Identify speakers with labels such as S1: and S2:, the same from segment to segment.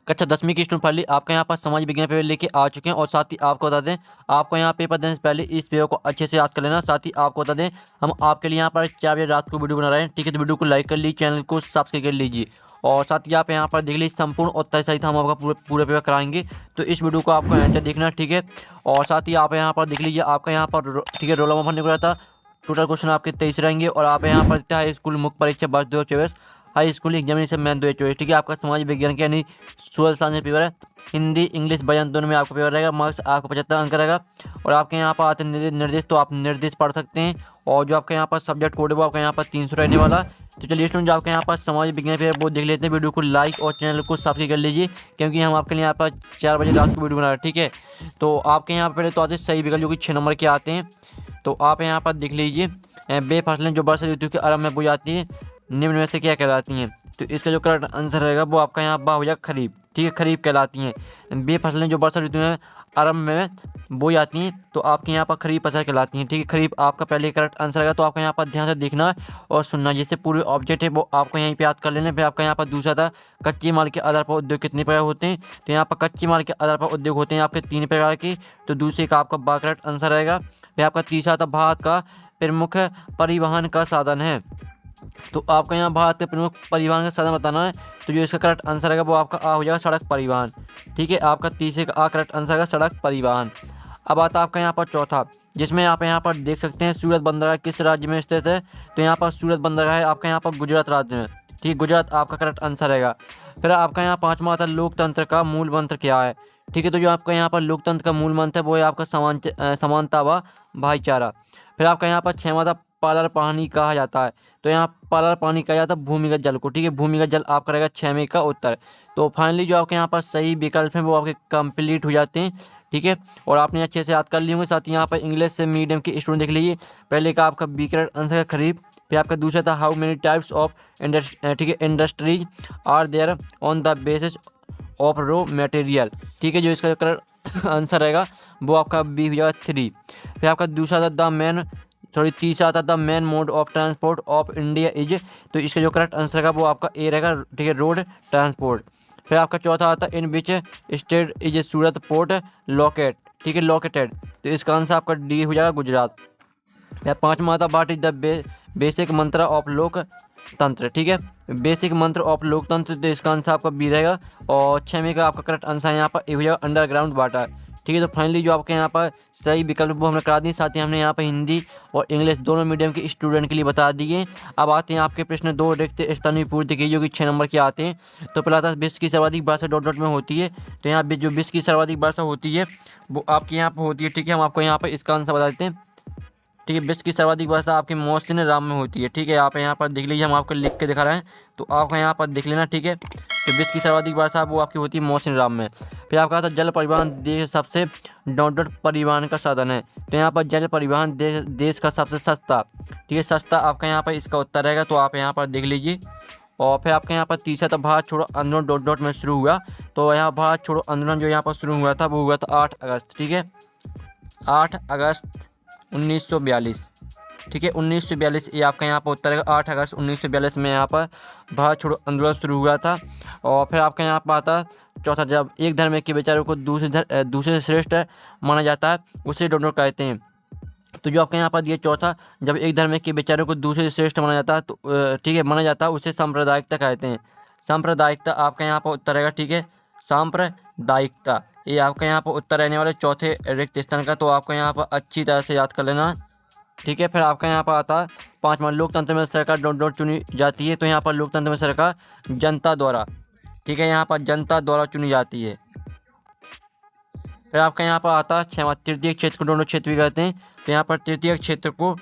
S1: कक्षा 10वीं की स्टूडेंट फाइनली आपका यहाँ पर समाज विज्ञान पेपर लेके आ चुके हैं। और साथ ही आपको बता दें, आपको यहाँ पेपर देने से पहले इस पेपर को अच्छे से याद कर लेना। साथ ही आपको बता दें, हम आपके लिए यहाँ पर 4 बजे रात को वीडियो बना रहे हैं, ठीक है। तो वीडियो को लाइक कर लीजिए, चैनल को सब्सक्राइब कर लीजिए। और साथ ही आप यहाँ पर देख लीजिए संपूर्ण और तय सहित हम आपका पूरा पेपर कराएंगे। तो इस वीडियो को आपको एंड तक देखना, ठीक है। और साथ ही आप यहाँ पर देख लीजिए आपका यहाँ पर ठीक है रोल नंबर भरने को रहता। टोटल क्वेश्चन आपके 23 रहेंगे। और आप यहाँ पर हाई स्कूल मुख्य परीक्षा वर्ष 2024, हाई स्कूल एग्जामिनेशन मैन 2024, ठीक है। आपका समाज विज्ञान के यानी सोशल साइंस पेपर है। हिंदी इंग्लिश बयान दोनों में आपका पेपर रहेगा। मार्क्स आपको 75 अंक रहेगा। और आपके यहाँ पर आते हैं निर्देश, तो आप निर्देश पढ़ सकते हैं। और जो आपके यहाँ पर सब्जेक्ट कोड है वो आपका यहाँ पर 300 रहने वाला है। तो चलिए स्टूडेंट, जो आपके यहाँ पर समाज विज्ञान पेपर वो देख लेते हैं। वीडियो को लाइक और चैनल को सब्सक्राइब कर लीजिए, क्योंकि हम आपके लिए यहाँ पर 4 बजे रात को वीडियो बना रहे हैं, ठीक है। तो आपके यहाँ पर पहले तो आते हैं सही विकल्प, जो कि 6 नंबर के आते हैं। तो आप यहाँ पर देख लीजिए, बेफसलें जो वर्षा ऋतु के आरंभ में बोई जाती हैं, निम्न में से क्या कहलाती हैं। तो इसका जो करेक्ट आंसर रहेगा वो आपका यहाँ बा हो जाएगा खरीफ, ठीक है। खरीफ कहलाती हैं बेफसलें जो वर्षा ऋतु में आरंभ में बोई जाती हैं, तो आपके यहाँ पर खरीफ फसल कहलाती हैं, ठीक है। खरीफ आपका पहले करेक्ट आंसर रहेगा। तो आपका यहाँ पर ध्यान से देखना और सुनना, जैसे पूरे ऑब्जेक्ट है वो आपको यहीं पे याद कर लेना। फिर आपका यहाँ पर दूसरा था कच्चे माल के आधार पर उद्योग कितने प्रकार होते हैं। तो यहाँ पर कच्चे माल के आधार पर उद्योग होते हैं आपके 3 प्रकार के। तो दूसरे का आपका बा करेक्ट आंसर रहेगा। फिर आपका तीसरा था भारत का प्रमुख परिवहन का साधन है। तो आपका यहाँ भारत के प्रमुख परिवहन का साधन बताना है। तो जो इसका करेक्ट आंसर रहेगा वो आपका आ हो जाएगा सड़क परिवहन, ठीक है। आपका तीसरे का आ करेक्ट आंसर है सड़क परिवहन। अब आता है आपका यहाँ पर चौथा, जिसमें आप यहाँ पर देख सकते हैं सूरत बंदरगाह किस राज्य में स्थित है। तो यहाँ पर सूरत बंदरगाह है आपका यहाँ पर गुजरात राज्य में, ठीक है। गुजरात आपका करेक्ट आंसर रहेगा। फिर आपका यहाँ पाँचवा आता है लोकतंत्र का मूल मंत्र क्या है, ठीक है। तो जो आपका यहाँ पर लोकतंत्र का मूल मंत्र है वो है आपका समानता व भाईचारा। फिर आपका यहाँ पर 6वां था पालर पानी कहा जाता है। तो यहाँ पालर पानी कहा जाता है भूमिगत जल को, ठीक है। भूमिगत जल आपका रहेगा 6वें का उत्तर। तो फाइनली जो आपके यहाँ पर सही विकल्प हैं वो आपके कंप्लीट हो जाते हैं, ठीक है। और आपने अच्छे से याद कर लिए होंगे। साथ ही यहाँ पर इंग्लिश से मीडियम के स्टूडेंट देख लीजिए, पहले का आपका बी करेक्ट आंसर है खरीफ। फिर आपका दूसरा था हाउ मेनी टाइप्स ऑफ ठीक है industries are there on the basis of raw material, ठीक है। जो इसका करेक्ट आंसर रहेगा वो आपका बी हो जाएगा 3। फिर आपका दूसरा था तीसरा था the main mode of transport of India is. तो इसका जो करेक्ट आंसर रहेगा वो आपका ए रहेगा, ठीक है, रोड ट्रांसपोर्ट। फिर आपका चौथा आता है in which state is Surat port locate, ठीक है, लोकेटेड। तो इसका आंसर आपका डी हो जाएगा गुजरात। फिर पाँचवा आता व्हाट इज द बेसिक मंत्र ऑफ लोकतंत्र, ठीक है, बेसिक मंत्र ऑफ लोकतंत्र। तो इसका आंसर आपका बी रहेगा। और 6वें का आपका करेक्ट आंसर है यहाँ पर ए हो जाएगा अंडरग्राउंड वाटर, ठीक है। तो फाइनली जो आपके यहाँ पर सही विकल्प वो हमने करा दिए। साथ ही हमने यहाँ पर हिंदी और इंग्लिश दोनों मीडियम के स्टूडेंट के लिए बता दिए। अब आते हैं आपके प्रश्न 2 रिक्त स्थानीय पूर्ति की, जो कि 6 नंबर के आते हैं। तो पहला था विश्व की सर्वाधिक वर्षा डॉट डॉट में होती है। तो यहाँ जो विश्व की सर्वाधिक वर्षा होती है वो आपके यहाँ पर होती है, ठीक है। हम आपको यहाँ पर इसका आंसर बता देते हैं, ठीक है। विश्व की सर्वाधिक वर्षा आपके मौसम राम में होती है, ठीक है। आप यहाँ पर देख लीजिए, हम आपको लिख के दिखा रहे हैं, तो आपको यहाँ पर देख लेना, ठीक है। तो विश्व की सर्वाधिक वर्षा वो आपकी होती है मौसम राम में। फिर आपका था जल परिवहन देश सबसे डॉट डॉट परिवहन का साधन है। तो यहाँ पर जल परिवहन देश का सबसे सस्ता, ठीक है, सस्ता आपका यहाँ पर इसका उत्तर रहेगा। तो आप यहाँ पर देख लीजिए। और फिर आपके यहाँ पर तीसरा था भारत छोड़ो आंदोलन डॉट डॉट में शुरू हुआ। तो यहाँ भारत छोड़ो आंदोलन जो यहाँ पर शुरू हुआ था वो हुआ था 8 अगस्त, ठीक है, 8 अगस्त 1942, ठीक है, 1942 ये आपका यहाँ पर उत्तर है। 8 अगस्त 1942 में यहाँ पर भारत छोड़ो आंदोलन शुरू हुआ था। और फिर आपका यहाँ पर आता चौथा, जब एक धर्म के विचारों को दूसरे से श्रेष्ठ माना जाता है उसे डोनर कहते हैं। तो जो आपके यहाँ पर ये चौथा, जब एक धर्म के विचारों को दूसरे से श्रेष्ठ माना जाता है तो ठीक है माना जाता है उसे सांप्रदायिकता कहते हैं। सांप्रदायिकता आपका यहाँ पर उत्तर रहेगा, ठीक है, सांप्रदायिकता ये आपका यहाँ पर उत्तर रहने वाले चौथे रिक्त स्थान का। तो आपको यहाँ पर अच्छी तरह से याद कर लेना, ठीक है। फिर आपका यहाँ पर आता है 5वां, लोकतंत्र में सरकार डॉट डॉट चुनी जाती है। तो यहाँ पर लोकतंत्र में सरकार जनता द्वारा, ठीक है, यहाँ पर जनता द्वारा चुनी जाती है। फिर आपका यहाँ पर आता है 6वां, तृतीय क्षेत्र को दोनों क्षेत्र भी कहते हैं। तो यहाँ पर तृतीय क्षेत्र को,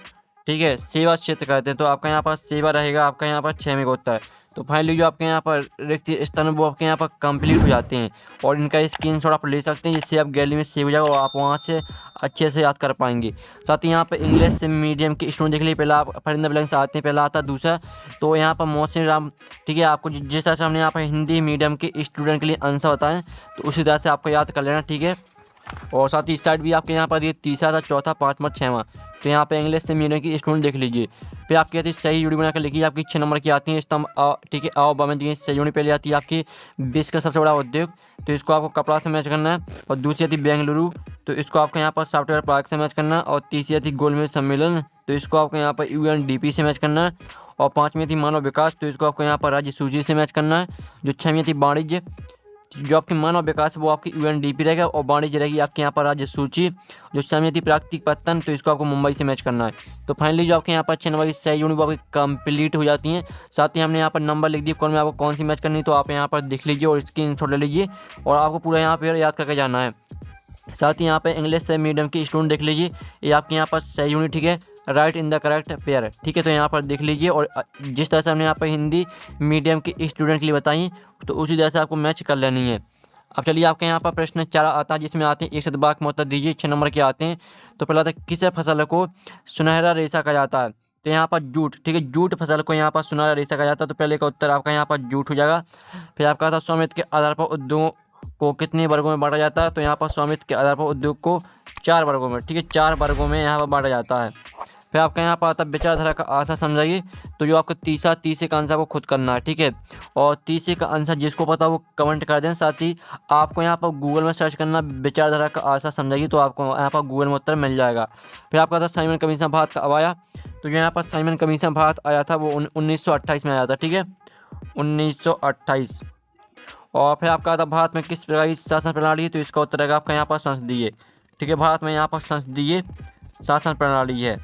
S1: ठीक है, सेवा क्षेत्र कहते हैं। तो आपका यहाँ पर सेवा रहेगा आपका यहाँ पर 6वें का उत्तर। तो फाइनली जो आपके यहाँ पर रिक्त स्थान वो आपके यहाँ पर कंप्लीट हो जाते हैं। और इनका स्क्रीनशॉट आप ले सकते हैं, जिससे आप गैलरी में सेव हो जाएगा और आप वहाँ से अच्छे से याद कर पाएंगे। साथ ही यहाँ पर इंग्लिश से मीडियम के स्टूडेंट देख लीजिए, पहला आप फरिंदा ब्लैंक्स आते हैं, पहला आता दूसरा। तो यहाँ पर मौसम राम, ठीक है, आपको जिस तरह से हमने यहाँ पर हिंदी मीडियम के स्टूडेंट के लिए आंसर बताएं तो उसी तरह से आपको याद कर लेना, ठीक है। और साथ ही इस साइड भी आपके यहाँ पर ये तीसरा था, चौथा, 5वां, 6वां, तो यहाँ पे इंग्लिश से मीडियम की स्टूडेंट देख लीजिए। फिर आपकी आती है सही जोड़ी बनाकर लिखिए, आपकी 6 नंबर की आती है स्तंभ ठीक है आओ बा में दी सही जोड़ी पहले आती है आपकी विश्व का सबसे बड़ा उद्योग, तो इसको आपको कपड़ा से मैच करना है। और दूसरी आती है बेंगलुरु, तो इसको आपको यहाँ पर सॉफ्टवेयर पार्क से मैच करना है। और तीसरी आती है गोलमेज सम्मेलन, तो इसको आपको यहाँ पर UNDP से मैच करना है। और पाँचवीं थी मानव विकास, तो इसको आपको यहाँ पर राज्य सूची से मैच करना है। जो छवीं थी वाणिज्य, जो आपकी मानव विकास वो आपकी UNDP रहेगा और वाणिज्य रहेगी आपके यहाँ पर राज्य सूची। जो सामने थी प्राकृतिक पत्तन, तो इसको आपको मुंबई से मैच करना है। तो फाइनली जो आपके यहाँ पर 6 नंबर की सही यूनिट वो आपकी कंप्लीट हो जाती हैं। साथ ही हमने यहाँ पर नंबर लिख दिए कौन में आपको कौन सी मैच करनी, तो आप यहाँ पर देख लीजिए और स्क्रीनशॉट ले लीजिए और आपको पूरा यहाँ पर याद करके जाना है। साथ ही यहाँ पे इंग्लिश से मीडियम की स्टूडेंट देख लीजिए, ये आपके यहाँ पर सही यूनिट ठीक है, right in the correct pair ठीक है। तो यहाँ पर देख लीजिए और जिस तरह से हमने यहाँ पर हिंदी मीडियम की स्टूडेंट के लिए बताई तो उसी तरह से आपको मैच कर लेनी है। अब चलिए आपके यहाँ पर प्रश्न 4 आता है जिसमें आते हैं एक शतवाक में उत्तर दीजिए। 6 नंबर के आते हैं। तो पहला था किस फसल को सुनहरा रेशा कहा जाता है, तो यहाँ पर जूट ठीक है, जूट फसल को यहाँ पर सुनहरा रेशा कहा जाता है। तो पहले का उत्तर आपका यहाँ पर जूट हो जाएगा। फिर आपका था स्वामित्व के आधार पर उद्योगों को कितने वर्गों में बांटा जाता है, तो यहाँ पर स्वामित्व के आधार पर उद्योग को 4 वर्गों में ठीक है, 4 वर्गों में यहाँ पर बांटा जाता है। फिर आपका यहाँ पर आता है विचारधारा का आंसर समझाइए, तो जो आपको तीसरे का आंसर को खुद करना है ठीक है। और तीसरे का आंसर जिसको पता वो कमेंट कर दें। साथ ही आपको यहाँ पर गूगल में सर्च करना विचारधारा का आंसर समझाइए, तो आपको यहाँ पर गूगल में उत्तर मिल जाएगा। फिर आपका था साइमन कमीशन भारत का अब आया, तो जो यहाँ पर साइमन कमीशन भारत आया था वो 1928 में आया था ठीक है, 1928। और फिर आपका आता भारत में किस प्रकार की शासन प्रणाली है, तो इसका उत्तर रहेगा आपका यहाँ पर संसदीय ठीक है। भारत में यहाँ पर संसदीय शासन प्रणाली है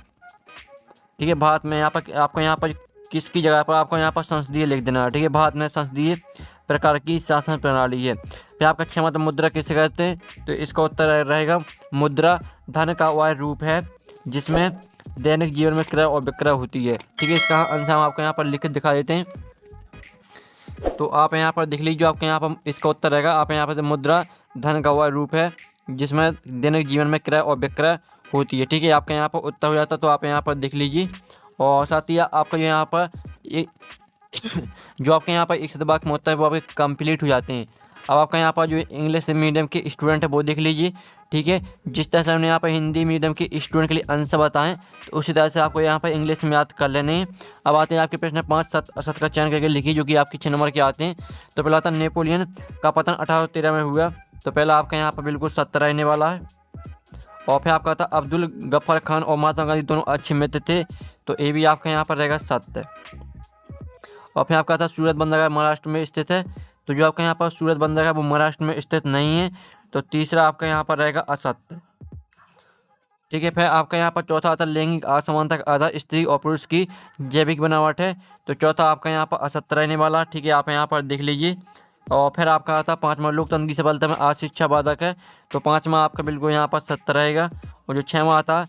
S1: ठीक है। भारत में यहाँ पर आपको यहाँ पर किसकी जगह पर आपको यहाँ पर संसदीय लिख देना है ठीक है। भारत में संसदीय प्रकार की शासन प्रणाली है। फिर आपका क्षमता मुद्रा किसे कहते हैं, तो इसका उत्तर रहेगा मुद्रा धन का वह रूप है जिसमें दैनिक जीवन में क्रय और विक्रय होती है ठीक है। इसका आंसर हम आपको यहाँ पर लिख के दिखा देते हैं, तो आप यहाँ पर देख लीजिए आपके यहाँ पर इसका उत्तर रहेगा आप यहाँ पर मुद्रा धन का वह रूप है जिसमें दैनिक जीवन में क्रय और विक्रय होती है ठीक है। आपका यहाँ पर उत्तर हो जाता है, तो आप यहाँ पर देख लीजिए। और साथ ही आपका यहाँ पर जो आपके यहाँ पर एक शतवाक में उत्तर है वो आपके कंप्लीट हो जाते हैं। अब आपका यहाँ पर जो इंग्लिश मीडियम के स्टूडेंट है वो देख लीजिए ठीक है। जिस तरह से हमने यहाँ पर हिंदी मीडियम के स्टूडेंट के लिए आंसर बताएं तो उसी तरह से आपको यहाँ पर इंग्लिश में याद कर लेने हैं। अब आते हैं आपके प्रश्न 5 7 का चयन करके लिखिए जो कि आपके 6 नंबर के आते हैं। तो पहला आता है नेपोलियन का पतन 1813 में हुआ, तो पहला आपका यहाँ पर बिल्कुल 70 रहने वाला है। और फिर आपका था अब्दुल गफ्फार खान और महात्मा गांधी दोनों अच्छे मित्र थे, तो ये भी आपका यहाँ पर रहेगा 7। और फिर आपका था सूरत बंदरगाह महाराष्ट्र में स्थित है, तो जो आपका यहाँ पर सूरत बंदरगाह वो महाराष्ट्र में स्थित नहीं है, तो तीसरा आपका यहाँ पर रहेगा असत्य ठीक है। फिर आपका यहाँ पर चौथा आता है लैंगिक असमानता का आधार स्त्री और पुरुष की जैविक बनावट है, तो चौथा आपका यहाँ पर असत्य रहने वाला ठीक है। आप यहाँ पर देख लीजिए। और फिर आपका आता है 5वां लोकतंत्र की सफलता में आज शिक्षा बाधक है, तो 5वां आपका बिल्कुल यहाँ पर 70 रहेगा। और जो 6वां आता है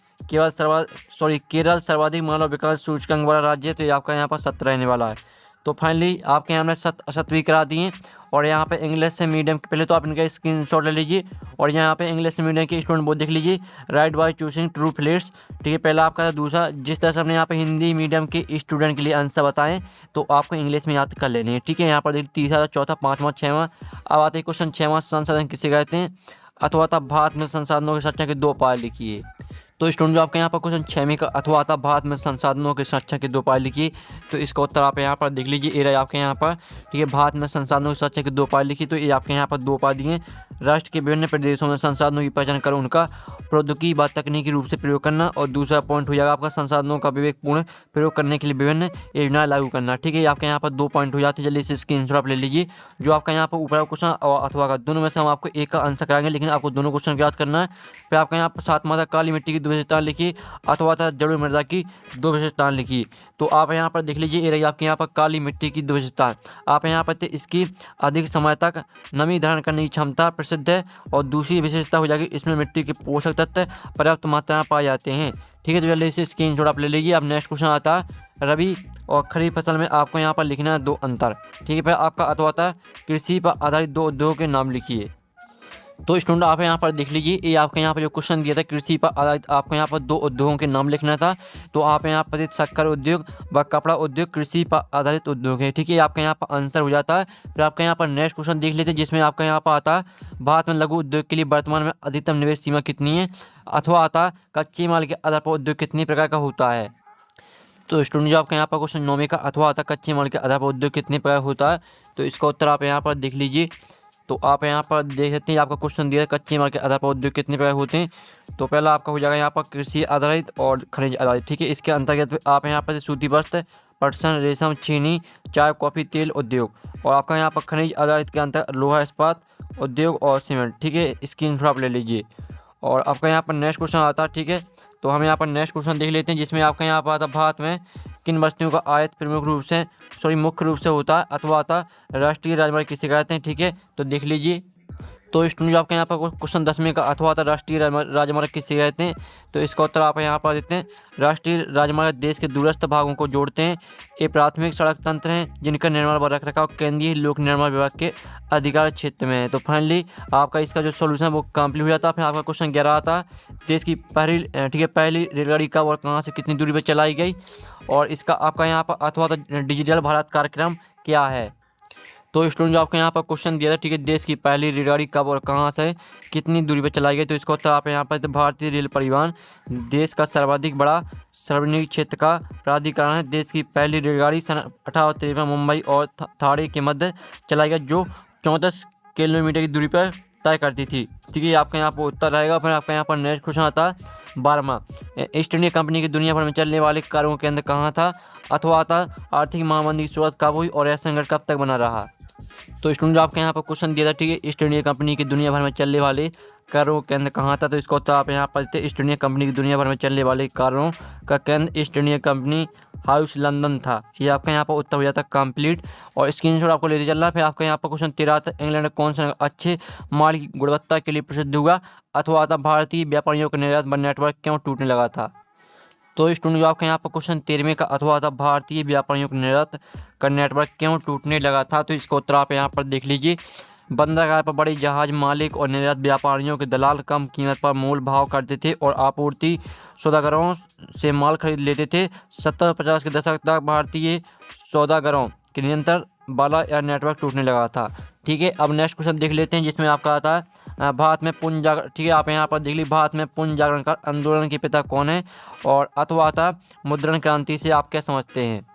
S1: केरल सर्वाधिक मानव विकास सूचकांक वाला राज्य है, तो ये आपका यहाँ पर 70 रहने वाला है। तो फाइनली आपके यहाँ हमने 7 भी करा दिए। और यहाँ पे इंग्लिश से मीडियम पहले तो आप इनका स्क्रीनशॉट ले लीजिए और यहाँ पे इंग्लिश से मीडियम के स्टूडेंट वो देख लीजिए right by choosing true plates ठीक है। पहला आपका दूसरा जिस तरह से हमने यहाँ पे हिंदी मीडियम के स्टूडेंट के लिए आंसर बताएं तो आपको इंग्लिश में याद कर लेने हैं ठीक है। यहाँ पर देखिए तीसरा चौथा 5वां 6वां। अब आते हैं क्वेश्चन 6वां संसाधन किसे कहते हैं, अथवा भारत में संसाधनों की संरक्षण के 2 उपाय लिखिए। तो स्टूडेंट जो आपके यहाँ पर क्वेश्चन 6 में का अथवा आता भारत में संसाधनों के संरक्षण के 2 उपाय लिखिए, तो इसका उत्तर आप यहाँ पर देख लीजिए। ये रहा आपके यहाँ पर ठीक है, भारत में संसाधनों के संरक्षण के 2 उपाय लिखिए, तो ये आपके यहाँ पर 2 उपाय दिए। राष्ट्र के विभिन्न प्रदेशों में संसाधनों की पहचान कर उनका प्रौद्योगिकी व तकनीकी रूप से प्रयोग करना, और दूसरा पॉइंट हो जाएगा आपका संसाधनों का विवेकपूर्ण प्रयोग करने के लिए विभिन्न योजनाएं लागू करना ठीक है। आपके यहाँ पर 2 पॉइंट हो जाते हैं, जल्दी से स्क्रीनशॉट आप ले लीजिए। जो आपका यहाँ पर ऊपर क्वेश्चन और अथवा का दोनों में से हम आपको एक का आंसर कराएंगे, लेकिन आपको दोनों क्वेश्चन याद करना है। फिर आपका यहाँ पर 7वां काली मिट्टी की 2 विशेषताएं लिखिए, अथवा जड़ मृदा की 2 विशेषताएं लिखिए। तो आप यहाँ पर देख लीजिए, ये रही आपके यहाँ पर काली मिट्टी की 2 विशेषताएं। आप यहाँ पर इसकी अधिक समय तक नमी धारण करने की क्षमता प्रसिद्ध है, और दूसरी विशेषता हो जाएगी इसमें मिट्टी के पोषक तत्व पर्याप्त मात्रा में पाए जाते हैं ठीक है। तो जल्दी से स्क्रीनशॉट आप ले लीजिए। अब नेक्स्ट क्वेश्चन आता है रबी और खरीफ फसल में आपको यहाँ पर लिखना है 2 अंतर ठीक है। फिर आपका अथवा कृषि पर आधारित 2 उद्योगों के नाम लिखिए। तो स्टूडेंट आप यहाँ पर देख लीजिए, ये आपके यहाँ पर जो क्वेश्चन दिया था कृषि पर आधारित, आपको यहाँ पर 2 उद्योगों के नाम लिखना था। तो आप यहाँ पर शक्कर उद्योग व कपड़ा उद्योग कृषि पर आधारित उद्योग है, ठीक है। आपका यहाँ पर आंसर हो जाता है। फिर आपका यहाँ पर नेक्स्ट क्वेश्चन देख लेते हैं, जिसमें आपका यहाँ पर आता है भारत में लघु उद्योग के लिए वर्तमान में अधिकतम निवेश सीमा कितनी है, अथवा आता है कच्चे माल के आधार पर उद्योग कितनी प्रकार का होता है। तो स्टूडेंट जो आपका यहाँ पर क्वेश्चन 9 का अथवा आता कच्चे माल के आधार पर उद्योग कितने प्रकार होता है, तो इसका उत्तर आप यहाँ पर देख लीजिए। तो आप यहाँ पर देख सकते हैं, आपका क्वेश्चन दिया है कच्चे माल के आधार पर उद्योग कितने प्रकार होते हैं। तो पहला आपका हो जाएगा यहाँ पर कृषि आधारित और खनिज आधारित, ठीक है। इसके अंतर्गत आप यहाँ पर सूती वस्त्र, पटसन, रेशम, चीनी, चाय, कॉफ़ी, तेल उद्योग, और आपका यहाँ पर खनिज आधारित के अंतर्गत लोहा इस्पात उद्योग और सीमेंट, ठीक है। स्क्रीनशॉट आप ले लीजिए। और आपका यहाँ पर नेक्स्ट क्वेश्चन आता है, ठीक है। तो हम यहाँ पर नेक्स्ट क्वेश्चन देख लेते हैं, जिसमें आपका यहाँ पर आता भारत में किन वस्तुओं का आयात प्रमुख रूप से मुख्य रूप से होता है, अथवा आता राष्ट्रीय राजमार्ग किसे कहते हैं, ठीक है। तो देख लीजिए। तो स्टूडेंट जो आपके यहाँ पर क्वेश्चन 10वें का अथवा आता राष्ट्रीय राजमार्ग किसे कहते हैं, तो इसका उत्तर आप यहाँ पर देते हैं राष्ट्रीय राजमार्ग देश के दूरस्थ भागों को जोड़ते हैं। ये प्राथमिक सड़क तंत्र हैं जिनका निर्माण व रखरखाव केंद्रीय लोक निर्माण विभाग के अधिकार क्षेत्र में है। तो फाइनली आपका इसका जो सोल्यूशन है वो कंप्लीट हो जाता है। फिर आपका क्वेश्चन 11 आता है देश की पहली, ठीक है, पहली रेलगाड़ी कब और कहाँ से कितनी दूरी पर चलाई गई, और इसका आपका यहाँ पर अथवा डिजिटल भारत कार्यक्रम क्या है। तो स्टूडेंट जो आपके यहाँ पर क्वेश्चन दिया था, ठीक है, देश की पहली रेलगाड़ी कब और कहाँ से कितनी दूरी पर चलाई गई, तो इसको उत्तर आप यहाँ पर भारतीय रेल परिवहन देश का सर्वाधिक बड़ा सार्वजनिक क्षेत्र का प्राधिकरण है। देश की पहली रेलगाड़ी सन 1853 मुंबई और थाने के मध्य चलाई गई, जो 34 किलोमीटर की दूरी पर तय करती थी, ठीक है। आपका यहाँ पर उत्तर रहेगा। फिर आपका यहाँ पर नेक्स्ट क्वेश्चन आता है 12वां, ईस्ट इंडिया कंपनी की दुनिया भर में चलने वाले कार्यों के अंदर कहाँ था, अथवा आता आर्थिक महामंदी की शुरुआत कब हुई और यह संकट कब तक बना रहा। तो स्टूडेंट जो आपके यहाँ पर क्वेश्चन दिया था, ठीक है, ईस्ट इंडिया कंपनी की दुनिया भर में चलने वाले कार्यों के केंद्र कहाँ था, तो इसको उत्तर आप यहाँ पर देते ईस्ट इंडिया कंपनी की दुनिया भर में चलने वाले कार्यों का केंद्र east India company house London था। ये आपका यहाँ पर उत्तर हो जाता है कंप्लीट, और स्क्रीनशॉट आपको लेते चल रहा है। फिर आपका यहाँ पर क्वेश्चन 13 आता इंग्लैंड कौन सा अच्छे माल की गुणवत्ता के लिए प्रसिद्ध हुआ, अथवा आता भारतीय व्यापारियों का निर्यात नेटवर्क क्यों टूटने लगा था। तो स्टूडेंट जो आपके यहाँ पर क्वेश्चन 13वें का अथवा था भारतीय व्यापारियों के निर्यात का नेटवर्क क्यों टूटने लगा था, तो इसको उत्तर आप यहाँ पर देख लीजिए। बंदरगाह पर बड़े जहाज मालिक और निर्यात व्यापारियों के दलाल कम कीमत पर मूल भाव करते थे और आपूर्ति सौदागरों से माल खरीद लेते थे। 70-50 के दशक तक भारतीय सौदागरों के निरंतर वाला यह नेटवर्क टूटने लगा था, ठीक है। अब नेक्स्ट क्वेश्चन देख लेते हैं, जिसमें आपका आता है भारत में पुनः जागरण, ठीक है। आप यहाँ पर देख लीजिए भारत में पुनः जागरण का आंदोलन के पिता कौन है, और अथवा आता मुद्रण क्रांति से आप क्या समझते हैं।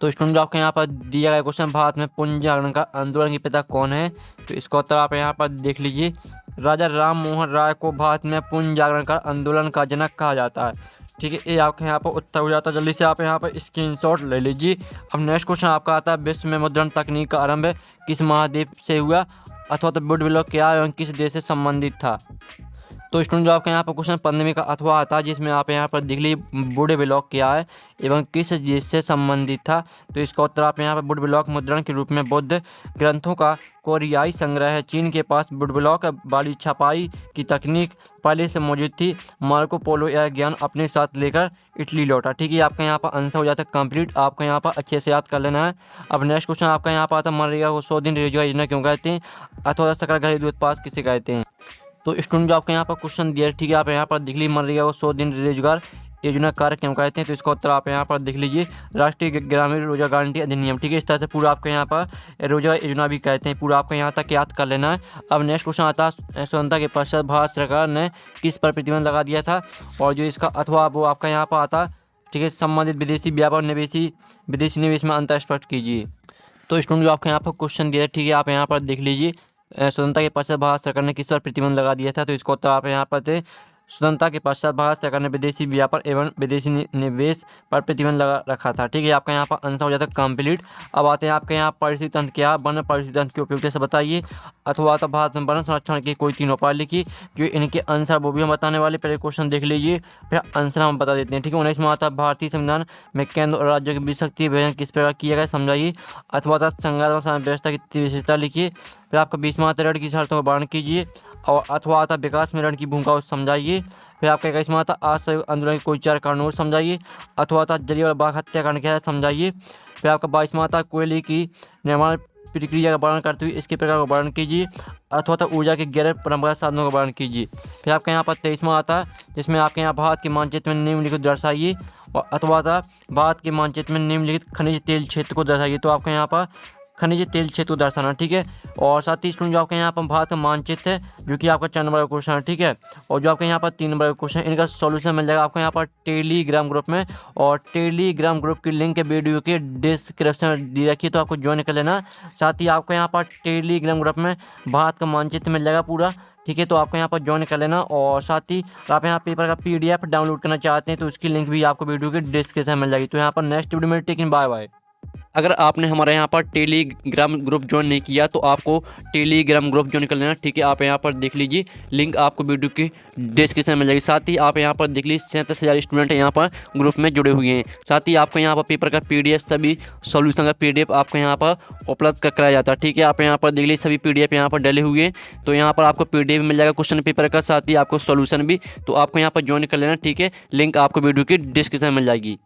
S1: तो स्टूडेंट जो आपके यहाँ पर दिया गया क्वेश्चन भारत में पुनः जागरण का आंदोलन के पिता कौन है, तो इसका उत्तर आप यहाँ पर देख लीजिए। राजा राम मोहन राय को भारत में पुनः जागरण का आंदोलन का जनक कहा जाता है, ठीक है। ये आपके यहाँ पर उत्तर हो जाता है। जल्दी से आप यहाँ पर स्क्रीनशॉट ले लीजिए। अब नेक्स्ट क्वेश्चन आपका आता है विश्व में मुद्रण तकनीक का आरंभ किस महाद्वीप से हुआ, अथवा तो वुड ब्लॉक क्या एवं किस देश से संबंधित था। तो स्टूडेंट जो आपके यहाँ पर क्वेश्चन 15वें का अथवा आता है, जिसमें आप यहाँ पर देख लीजिए वुड ब्लॉक क्या है एवं किस देश से संबंधित था। तो इसका उत्तर आप यहाँ पर वुड ब्लॉक मुद्रण के रूप में बौद्ध ग्रंथों का कोरियाई संग्रह है। चीन के पास वुड ब्लॉक वाली छपाई की तकनीक पहले से मौजूद थी। मार्को पोलो यह ज्ञान अपने साथ लेकर इटली लौटा, ठीक है। आपका यहाँ पर आंसर हो जाता है कंप्लीट। आपको यहाँ पर अच्छे से याद कर लेना है। अब नेक्स्ट क्वेश्चन आपका यहाँ पर आता है मनरेगा को 100 दिन रोजगार योजना क्यों कहते हैं, अथवा सकल घरेलू उत्पाद किसे कहते हैं। तो स्टूडेंट जो आपके यहाँ पर क्वेश्चन दिया है, ठीक है, आप यहाँ पर देख लीजिए मनरेगा को 100 दिन रोजगार योजना कार्य क्यों कहते हैं, तो इसका उत्तर आप यहाँ पर देख लीजिए राष्ट्रीय ग्रामीण रोजगार गारंटी अधिनियम, ठीक है। इस तरह से पूरा आपके यहाँ पर रोजगार योजना भी कहते हैं। पूरा आपको यहाँ तक याद कर लेना है। अब नेक्स्ट क्वेश्चन आता है स्वतंत्रता के पश्चात भारत सरकार ने किस पर प्रतिबंध लगा दिया था, और जो इसका अथवा वो आपका यहाँ पर आता, ठीक है, संबंधित विदेशी व्यापार विदेशी निवेश में अंतर स्पष्ट कीजिए। तो स्टूडेंट जो आपके यहाँ पर क्वेश्चन दिया है, ठीक है, आप यहाँ पर देख लीजिए स्वतंत्रता के पश्चात भारत सरकार ने किस पर प्रतिबंध लगा दिया था, तो इसको उत्तर आप यहाँ पर थे स्वतंत्रता के पश्चात भारत सरकार ने विदेशी व्यापार एवं विदेशी निवेश पर प्रतिबंध लगा रखा था, ठीक है। आपका यहाँ पर आंसर हो जाता है कंप्लीट। अब आते हैं आपके यहाँ परिस्थिति तंत्र क्या, वन परिस्थिति तंत्र की उपयोगिता से बताइए, अथवा तो भारत में वन संरक्षण की कोई 3 उपाय लिखिए। जो इनके आंसर वो भी हम बताने वाले, पहले क्वेश्चन देख लीजिए फिर आंसर हम बता देते हैं, ठीक है। 19वां आता है भारतीय संविधान में केंद्र और राज्यों के बीच शक्ति विभाजन किस प्रकार किया गया समझाइए, अथवा संघात्मक व्यवस्था की विशेषता लिखिए। फिर आपका 20वां आता ऋण की शर्तों का वर्णन कीजिए, और अथवा आता विकास में ऋण की भूमिका को समझाइए। फिर आपका 21वां आता असहयोग आंदोलन के कोई 4 कारणों समझाइए, अथवा था जलियांवाला बाग हत्याकांड क्या है समझाइए। फिर आपका 22वां आता कोयले की निर्माण प्रक्रिया का वर्णन करते हुए इसके प्रकार का वर्णन कीजिए अथवा तो ऊर्जा के गैर परंपरागत साधनों का वर्णन कीजिए। फिर आपके यहाँ पर 23वां आता है, जिसमें आपके यहाँ भारत के मानचित्र में निम्नलिखित दर्शाइए अथवा था भारत के मानचित्र में निम्नलिखित खनिज तेल क्षेत्र को दर्शाइए। तो आपके यहाँ पर खनिज तेल क्षेत्र को दर्शाना, ठीक है। और साथ ही स्टूडेंट जो आपके यहाँ पर भारत का मानचित्र है, जो कि आपका 4 नंबर का क्वेश्चन है, ठीक है। और जो आपके यहाँ पर 3 नंबर का क्वेश्चन है, इनका सॉल्यूशन मिल जाएगा आपको यहाँ पर टेलीग्राम ग्रुप में। और टेलीग्राम ग्रुप की लिंक वीडियो के डिस्क्रिप्शन में दी रखी है, तो आपको ज्वाइन कर लेना। साथ ही आपको यहाँ पर टेलीग्राम ग्रुप में भारत का मानचित्र मिल जाएगा पूरा, ठीक है। तो आपको यहाँ पर ज्वाइन कर लेना। और साथ ही आप यहाँ पेपर का PDF डाउनलोड करना चाहते हैं तो उसकी लिंक भी आपको वीडियो के डिस्क्रिप्शन में मिल जाएगी। तो यहाँ पर नेक्स्ट वीडियो में टेकिंग बाय बाय। अगर आपने हमारे यहाँ पर टेलीग्राम ग्रुप ज्वाइन नहीं किया तो आपको टेलीग्राम ग्रुप ज्वाइन कर लेना, ठीक है। आप यहाँ पर देख लीजिए, लिंक आपको वीडियो की डिस्क्रिप्शन में मिल जाएगी। साथ ही आप यहाँ पर देख लीजिए 37,000 स्टूडेंट यहाँ पर ग्रुप में जुड़े हुए हैं। साथ ही आपको यहाँ पर पेपर का PDF सभी सॉल्यूशन का PDF आपको यहाँ पर उपलब्ध कराया जाता है, ठीक है। आप यहाँ पर देख लीजिए सभी PDF यहाँ पर डले हुए हैं, तो यहाँ पर आपको PDF मिल जाएगा क्वेश्चन पेपर का, साथ ही आपको सॉल्यूशन भी। तो आपको यहाँ पर ज्वाइन कर लेना, ठीक है। लिंक आपको वीडियो की डिस्क्रिप्शन में मिल जाएगी।